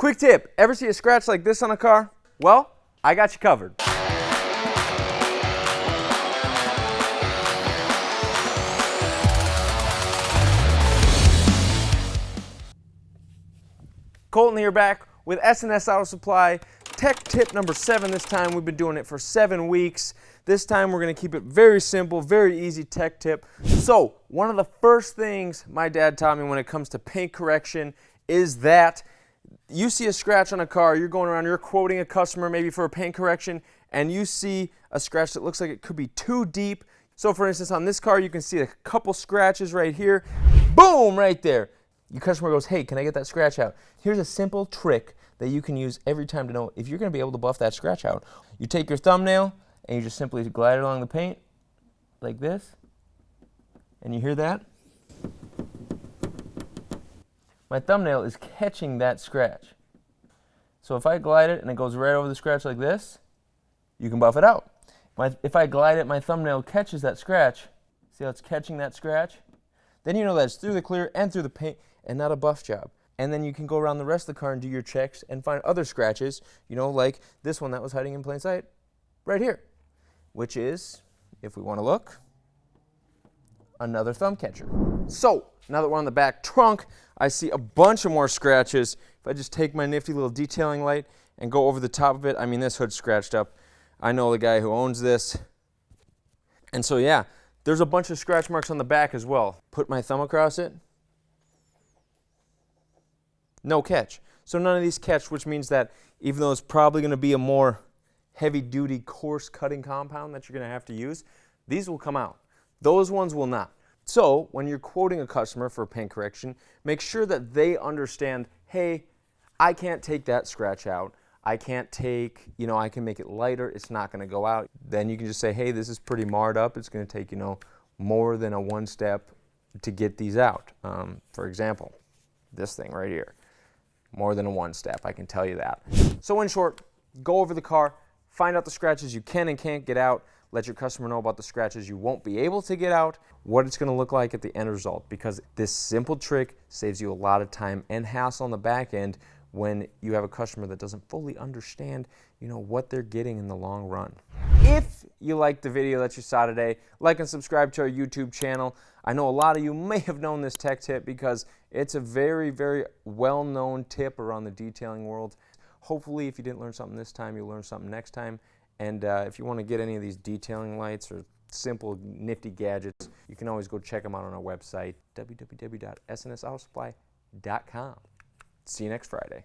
Quick tip, ever see a scratch like this on a car? Well, I got you covered. Colton here, back with S&S Auto Supply. Tech tip number 7 this time. We've been doing it for 7 weeks. This time we're going to keep it very simple, very easy tech tip. So one of the first things my dad taught me when it comes to paint correction is that you see a scratch on a car, you're going around, you're quoting a customer maybe for a paint correction, and you see a scratch that looks like it could be too deep. So for instance, on this car, you can see a couple scratches right here. Boom, right there. Your customer goes, hey, can I get that scratch out? Here's a simple trick that you can use every time to know if you're going to be able to buff that scratch out. You take your thumbnail and you just simply glide it along the paint like this. And you hear that? My thumbnail is catching that scratch. So if I glide it and it goes right over the scratch like this, you can buff it out. If I glide it, my thumbnail catches that scratch. See how it's catching that scratch? Then you know that it's through the clear and through the paint and not a buff job. And then you can go around the rest of the car and do your checks and find other scratches, you know, like this one that was hiding in plain sight right here, which is, if we want to look, another thumb catcher. So now that we're on the back trunk, I see a bunch of more scratches. If I just take my nifty little detailing light and go over the top of it, I mean, this hood's scratched up. I know the guy who owns this. And so yeah, there's a bunch of scratch marks on the back as well. Put my thumb across it. No catch. So none of these catch, which means that even though it's probably going to be a more heavy-duty, coarse cutting compound that you're going to have to use, these will come out. Those ones will not. So when you're quoting a customer for paint correction, make sure that they understand, hey, I can't take that scratch out. I can't take, you know, I can make it lighter. It's not going to go out. Then you can just say, hey, this is pretty marred up. It's going to take, you know, more than a one step to get these out. For example, this thing right here. More than a one step, I can tell you that. So in short, go over the car, find out the scratches you can and can't get out, let your customer know about the scratches you won't be able to get out, what it's going to look like at the end result, because this simple trick saves you a lot of time and hassle on the back end when you have a customer that doesn't fully understand, you know, what they're getting in the long run. If you liked the video that you saw today, like and subscribe to our YouTube channel. I know a lot of you may have known this tech tip because it's a very, very well-known tip around the detailing world. Hopefully, if you didn't learn something this time, you'll learn something next time. And if you want to get any of these detailing lights or simple, nifty gadgets, you can always go check them out on our website, www.snsautosupply.com. See you next Friday.